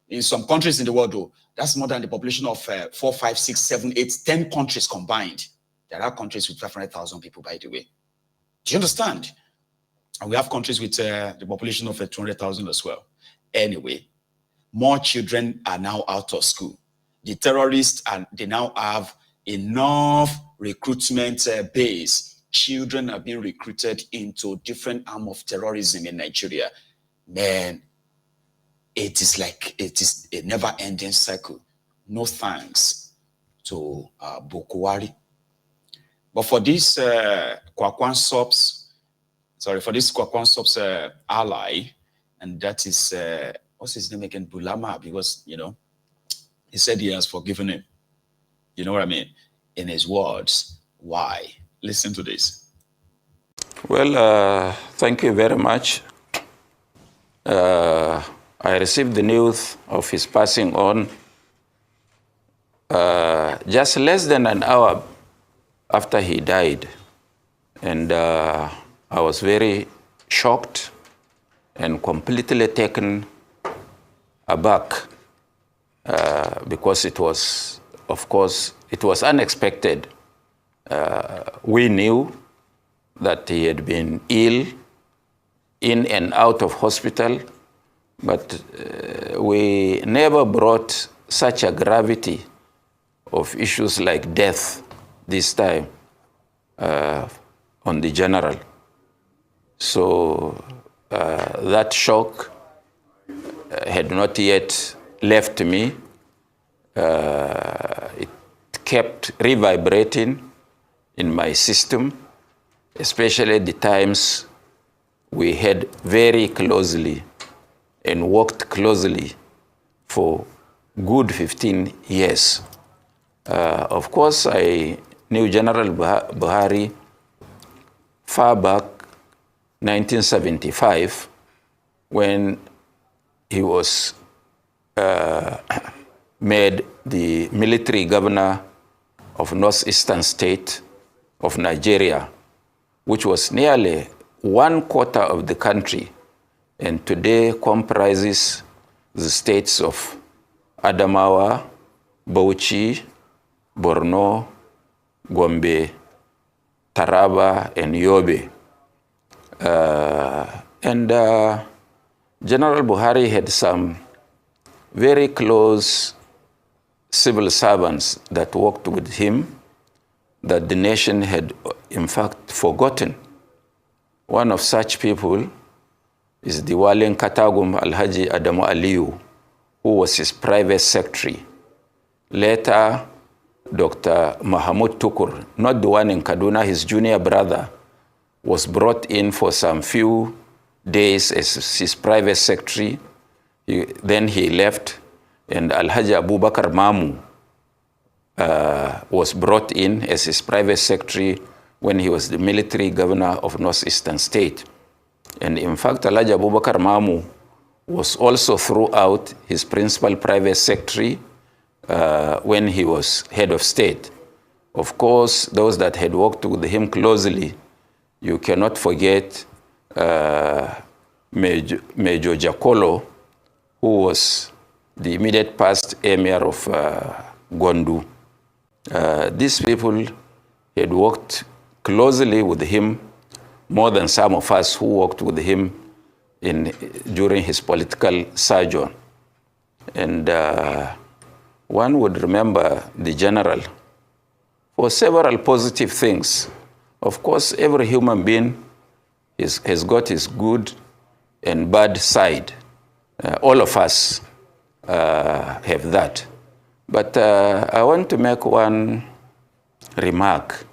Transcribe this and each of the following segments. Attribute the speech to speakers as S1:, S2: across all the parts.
S1: in some countries in the world, though, that's more than the population of 4, 5, 6, 7, 8, 10 countries combined. There are countries with 500,000 people, by the way. Do you understand? And we have countries with the population of 200,000 as well. Anyway, more children are now out of school. The terrorists, they now have enough recruitment base. Children are being recruited into different arms of terrorism in Nigeria. Man, it is a never-ending cycle. No thanks to BUHARI. But for this Kwakwan Sob's ally, and that is what's his name again? Bulama, because he said he has forgiven him. You know what I mean? In his words. Why? Listen to this.
S2: Well, thank you very much. I received the news of his passing on just less than an hour after he died. And I was very shocked and completely taken aback because it was, of course, it was unexpected. We knew that he had been ill, in and out of hospital, but we never brought such a gravity of issues like death this time on the general. So that shock had not yet left me. It kept reverberating in my system, especially the times we had very closely and worked closely for good 15 years. Of course, I knew General BUHARI far back 1975 when he was made the military governor of northeastern state of Nigeria, which was nearly 1/4 of the country, and today comprises the states of Adamawa, Bauchi, Borno, Gombe, Taraba, and Yobe. General BUHARI had some very close civil servants that worked with him that the nation had, in fact, forgotten. One of such people is the Walen Katagum Alhaji Adamu Aliyu, who was his private secretary. Later, Dr. Mahamud Tukur, not the one in Kaduna, his junior brother, was brought in for some few days as his private secretary. Then he left, and Alhaji Abubakar Mamu was brought in as his private secretary when he was the military governor of northeastern state. And in fact, Alhaji Abubakar Mamu was also throughout his principal private secretary when he was head of state. Of course, those that had worked with him closely, you cannot forget Major Jakolo, who was the immediate past emir of Gondu. These people had worked closely with him more than some of us who worked with him during his political sojourn. And one would remember the general for several positive things. Of course, every human being has got his good and bad side. All of us have that. But I want to make one remark.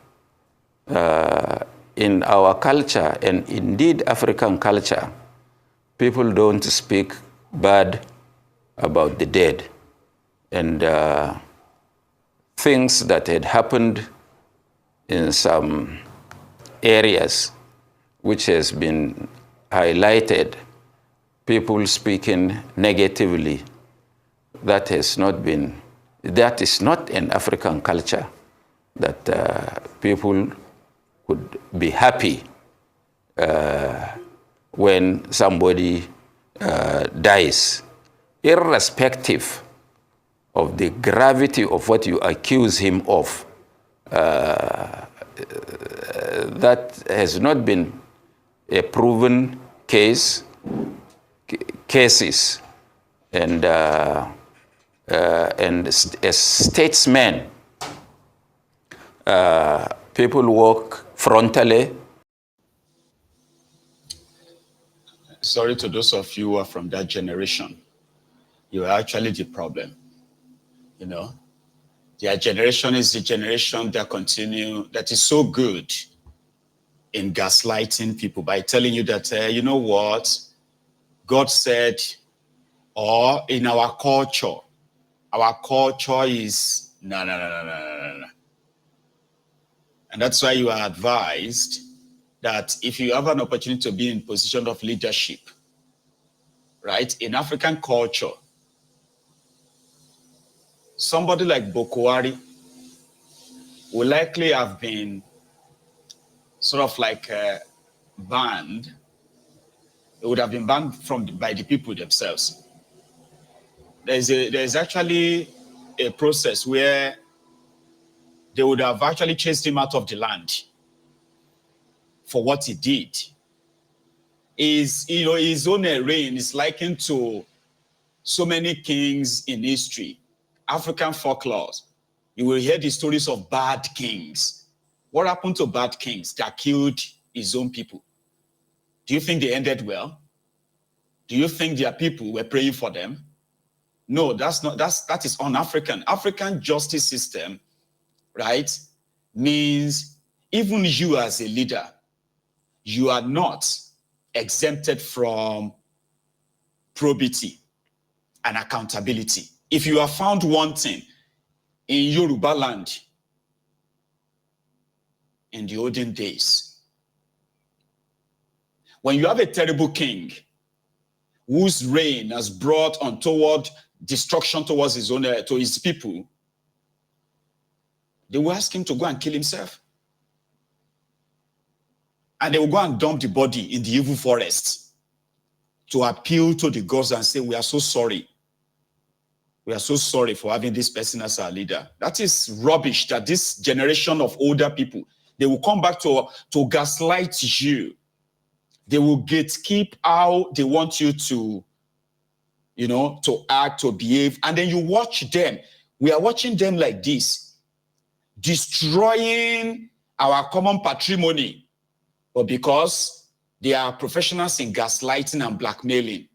S2: In our culture, and indeed African culture, people don't speak bad about the dead. And things that had happened in some areas which has been highlighted, people speaking negatively, that is not an African culture, that people could be happy when somebody dies irrespective of the gravity of what you accuse him of, that has not been a proven cases, and as statesmen, people walk frontally.
S1: Sorry to those of you who are from that generation. You are actually the problem. You know, their generation is the generation that is so good in gaslighting people by telling you that, you know what, God said, or in our culture is, no. And that's why you are advised that if you have an opportunity to be in position of leadership, right, in African culture, somebody like BUHARI will likely have been sort of like banned. It would have been banned by the people themselves. There's actually a process where they would have actually chased him out of the land for what he did. His own reign is likened to so many kings in history. African folklore, you will hear the stories of bad kings. What happened to bad kings that killed his own people? Do you think they ended well? Do you think their people were praying for them? No, that is un-African. African justice system, right, means even you as a leader, you are not exempted from probity and accountability. If you are found wanting in Yoruba land in the olden days, when you have a terrible king whose reign has brought untoward destruction towards his own, to his people, they will ask him to go and kill himself. And they will go and dump the body in the evil forest to appeal to the gods and say, we are so sorry. We are so sorry for having this person as our leader. That is rubbish that this generation of older people, they will come back to gaslight you. They will gatekeep how they want you to, to act, to behave. And then you watch them. We are watching them like this, destroying our common patrimony. But because they are professionals in gaslighting and blackmailing,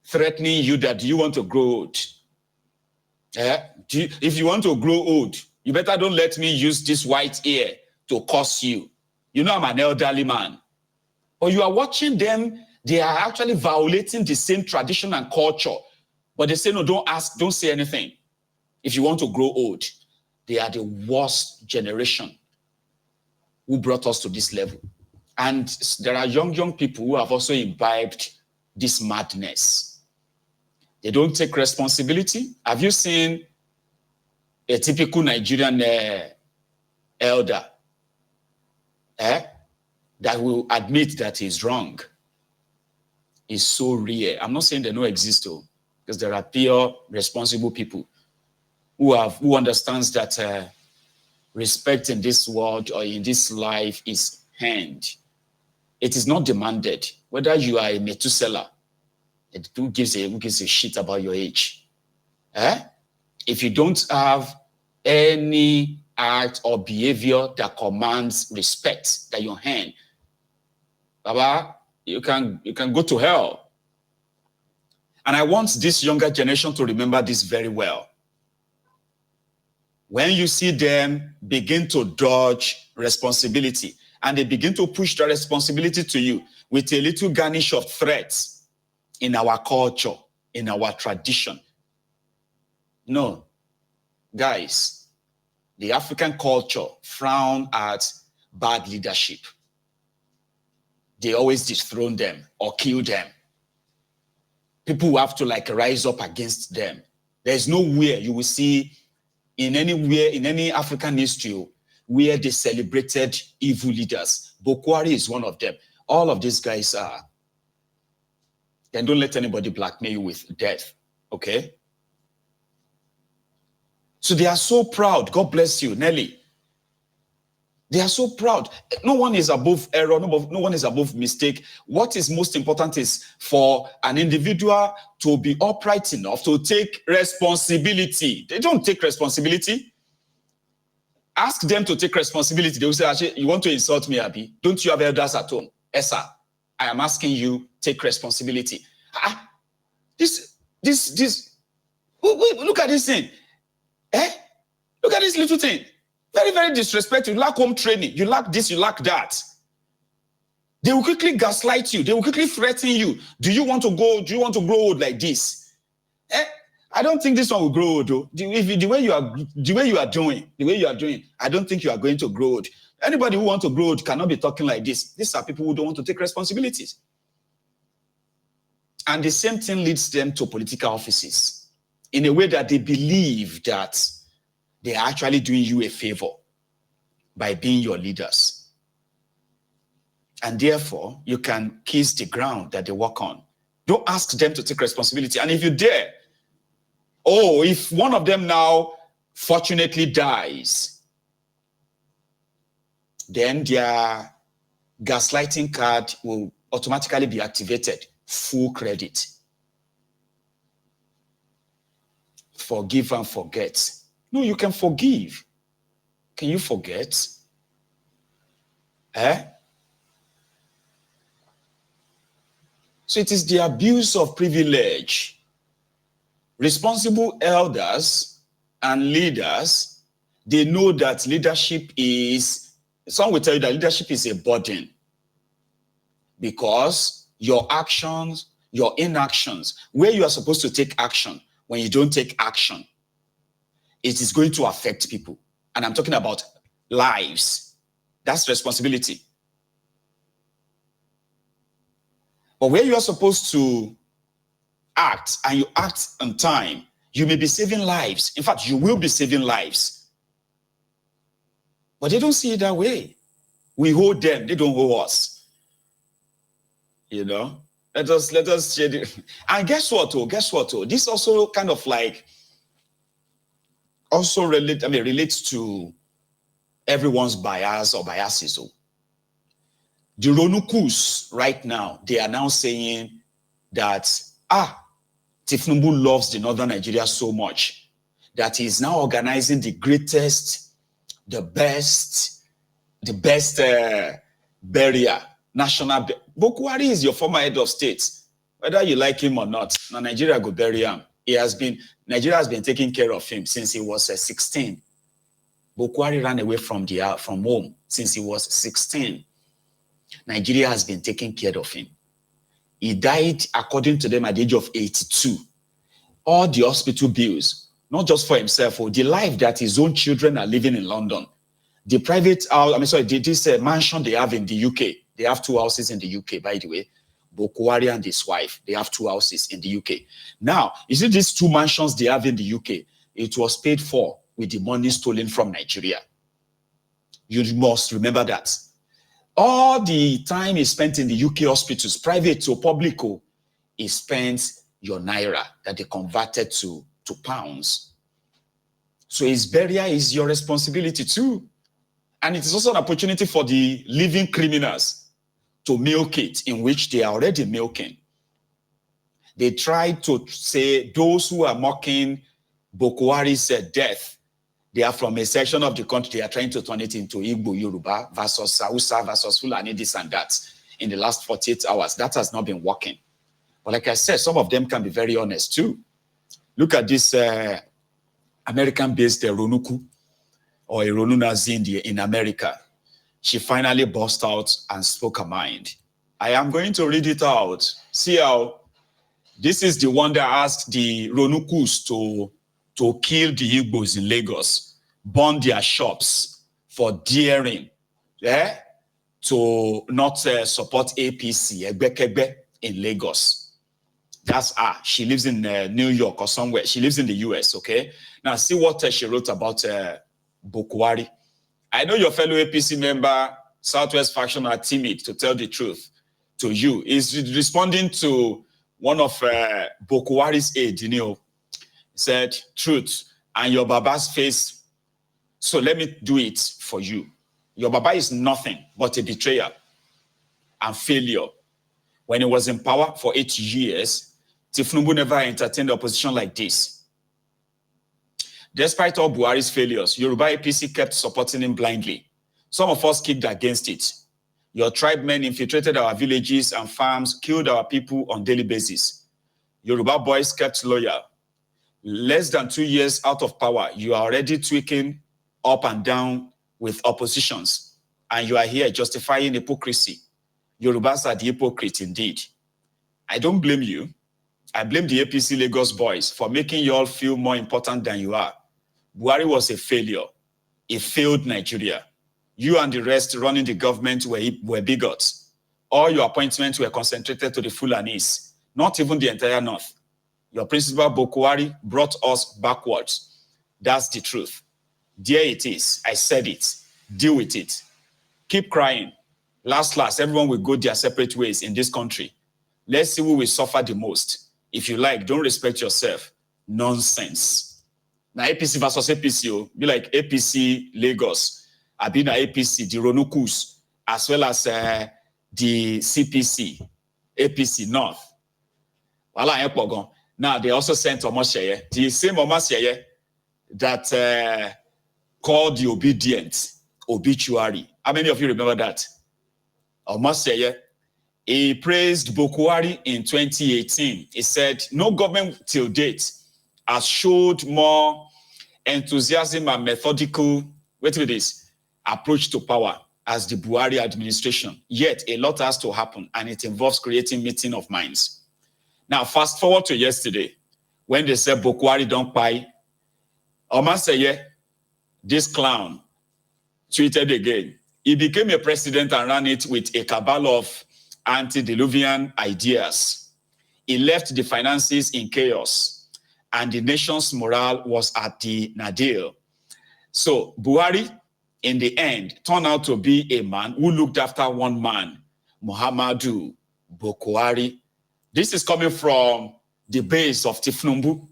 S1: threatening you that you want to grow old. If you want to grow old, you better don't let me use this white ear to curse you. You know I'm an elderly man. Or you are watching them, they are actually violating the same tradition and culture. But they say, no, don't ask, don't say anything. If you want to grow old, they are the worst generation who brought us to this level. And there are young people who have also imbibed this madness. They don't take responsibility. Have you seen a typical Nigerian elder that will admit that he's wrong? It's so rare. I'm not saying they don't exist, though, because there are pure, responsible people who understands that respect in this world or in this life is earned. It is not demanded. Whether you are a Methuselah, who gives a shit about your age? If you don't have any act or behavior that commands respect that you earn, Baba, you can go to hell. And I want this younger generation to remember this very well. When you see them begin to dodge responsibility and they begin to push the responsibility to you with a little garnish of threats in our culture, in our tradition. No, guys, the African culture frown at bad leadership. They always dethrone them or kill them. People have to rise up against them. There's nowhere you will see in any African history where they celebrated evil leaders. BUHARI is one of them. All of these guys are then don't let anybody blackmail you with death, okay? So they are so proud. God bless you, Nelly. They are so proud. No one is above error. No one is above mistake. What is most important is for an individual to be upright enough to take responsibility. They don't take responsibility. Ask them to take responsibility. They will say, actually, you want to insult me, Abi? Don't you have elders at home? Yes, sir. I am asking you, take responsibility. Look at this thing. Look at this little thing. Very, very disrespectful. You lack home training. You lack this, you lack that. They will quickly gaslight you. They will quickly threaten you. Do you want to grow old like this? I don't think this one will grow old, though. The way you are doing, I don't think you are going to grow old. Anybody who wants to grow old cannot be talking like this. These are people who don't want to take responsibilities. And the same thing leads them to political offices in a way that they believe that they are actually doing you a favor by being your leaders. And therefore, you can kiss the ground that they walk on. Don't ask them to take responsibility. And if you dare, if one of them now fortunately dies, then their gaslighting card will automatically be activated. Full credit. Forgive and forget. No, you can forgive. Can you forget? So it is the abuse of privilege. Responsible elders and leaders, they know that leadership is, some will tell you that leadership is a burden. Because your actions, your inactions, where you are supposed to take action, when you don't take action, it is going to affect people. And I'm talking about lives. That's responsibility. But where you are supposed to act and you act on time, you may be saving lives. In fact, you will be saving lives. But they don't see it that way. We hold them, they don't hold us. You know? Let us share it. And guess what? This also kind of like relates to everyone's bias or biases. The Ronukus right now, they are now saying that Tifnumbu loves the northern Nigeria so much that he is now organizing the greatest, the best barrier, national. BUHARI is your former head of state. Whether you like him or not, now Nigeria go bury him. Nigeria has been taking care of him since he was 16. BUHARI ran away from home since he was 16. Nigeria has been taking care of him. He died, according to them, at the age of 82. All the hospital bills, not just for himself, the life that his own children are living in London. The private house, this mansion they have in the UK. They have 2 houses in the UK, by the way. BUHARI and his wife, they have 2 houses in the UK. Now, you see these 2 mansions they have in the UK, it was paid for with the money stolen from Nigeria. You must remember that. All the time he spent in the UK hospitals, private or public, he spent your naira that they converted to pounds. So his burial is your responsibility too. And it is also an opportunity for the living criminals to milk it, in which they are already milking. They try to say those who are mocking BUHARI's death, they are from a section of the country. They are trying to turn it into Igbo, Yoruba versus Hausa versus Fulani, this and that in the last 48 hours. That has not been working. But like I said, some of them can be very honest too. Look at this American-based Ronuku, or a Ronunazi in America. She finally burst out and spoke her mind. I am going to read it out. See how this is the one that asked the Ronukus to kill the Igbos in Lagos, burn their shops for daring to not support APC, Egbekegbe, in Lagos. That's she lives in New York or somewhere. She lives in the US, okay? Now see what she wrote about BUHARI. I know your fellow APC member, Southwest faction, are timid to tell the truth to you. Is responding to one of Bokuwari's aide, said, truth, and your Baba's face. So let me do it for you. Your Baba is nothing but a betrayer and failure. When he was in power for 8 years, Tifnumbu never entertained the opposition like this. Despite all Buhari's failures, Yoruba APC kept supporting him blindly. Some of us kicked against it. Your tribe men infiltrated our villages and farms, killed our people on a daily basis. Yoruba boys kept loyal. Less than 2 years out of power, you are already tweaking up and down with oppositions, and you are here justifying hypocrisy. Yorubas are the hypocrite indeed. I don't blame you. I blame the APC Lagos boys for making you all feel more important than you are. Buhari was a failure. He failed Nigeria. You and the rest running the government were bigots. All your appointments were concentrated to the Fulanis, not even the entire North. Your principal Bokuwari brought us backwards. That's the truth. There it is. I said it. Deal with it. Keep crying. Last, everyone will go their separate ways in this country. Let's see who will suffer the most. If you like, don't respect yourself. Nonsense. Now APC versus APC, be like APC Lagos. I be na APC, the Ronukus, as well as the CPC, APC North. Now they also sent Omosheye, the same Omosheye that called the obedient obituary. How many of you remember that? Omosheye, he praised Bokuwari in 2018. He said, no government till date has showed more enthusiasm and methodical, approach to power as the Buhari administration. Yet a lot has to happen, and it involves creating meeting of minds. Now, fast forward to yesterday, when they said Bokuwari don't buy, Omosheye, this clown, tweeted again. He became a president and ran it with a cabal of antediluvian ideas. He left the finances in chaos, and the nation's morale was at the nadir. So Buhari, in the end, turned out to be a man who looked after one man, Muhammadu Bokuwari. This is coming from the base of Tifnumbu,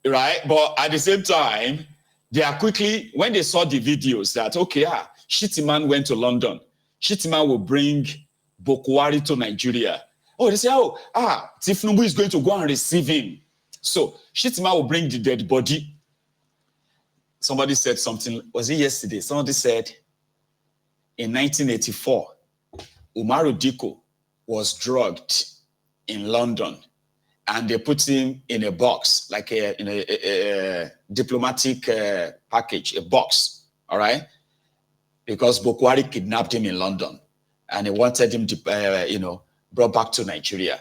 S1: right? But at the same time, they are quickly, when they saw the videos that, okay, Shittiman went to London. Shittiman will bring Bokuwari to Nigeria. Oh, they say, Tifnumbu is going to go and receive him. So Shittiman will bring the dead body. Somebody said something, was it yesterday? Somebody said, in 1984, Umaru Diko was drugged in London, and they put him in a box, like a diplomatic package, a box, all right? Because Bokuwari kidnapped him in London, and he wanted him to, brought back to Nigeria.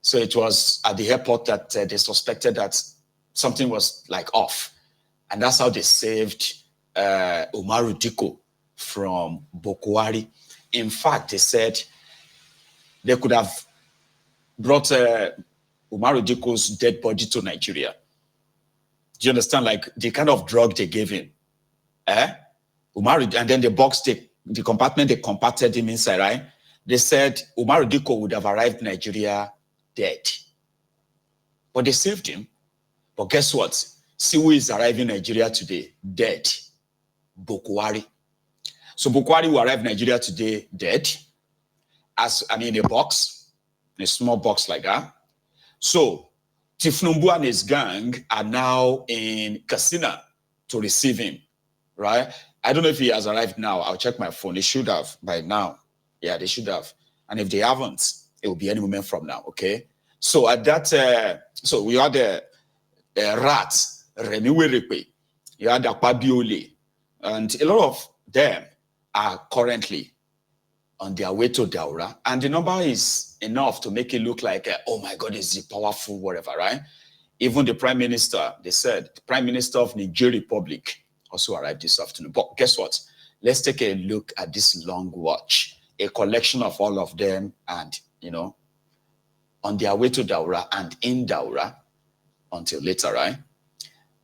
S1: So it was at the airport that they suspected that something was like off. And that's how they saved Umaru Diko from Bokuwari. In fact, they said they could have brought Umaru Diko's dead body to Nigeria. Do you understand? Like the kind of drug they gave him. Umaru, and then the box, the compartment they compacted him inside, right? They said Umaru Diko would have arrived in Nigeria dead. But they saved him. But guess what? See who is arriving in Nigeria today? Dead. Bokuwari. So Bokuwari will arrive in Nigeria today dead. In a box. In a small box like that. So Tifnumbu and his gang are now in Katsina to receive him. Right? I don't know if he has arrived now. I'll check my phone. They should have by now. Yeah, they should have. And if they haven't, it will be any moment from now. Okay? So at that, so we had a rat. Remi Werepe, you had Akpabiole, and a lot of them are currently on their way to Daura, and the number is enough to make it look like, oh my God, is he powerful, whatever, right? Even the Prime Minister, they said, the Prime Minister of Niger Republic also arrived this afternoon. But guess what? Let's take a look at this long watch, a collection of all of them, and, on their way to Daura and in Daura until later, right?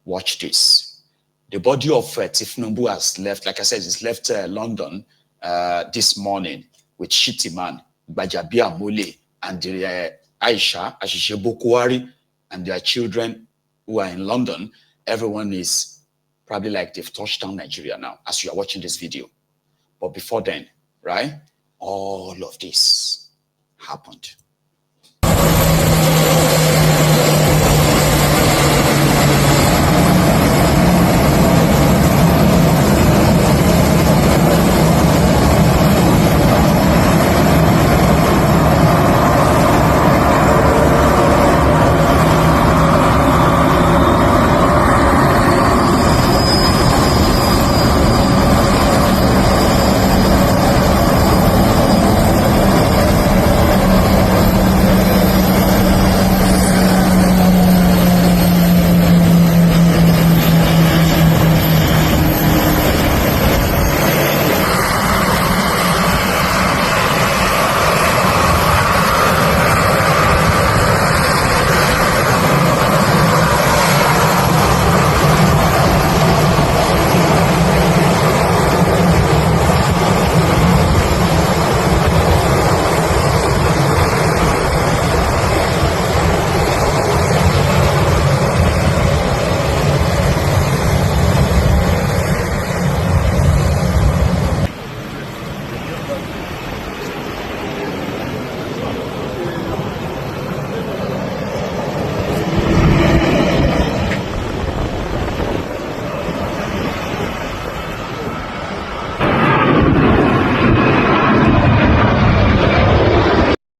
S1: Watch this. The body of Tifnumbu has left, like I said, it's left London this morning with Shittiman, Bajabia Mole, and Aisha, Ashishe BUHARI, and their children who are in London, everyone is probably like they've touched down Nigeria now as you are watching this video. But before then, right, all of this happened.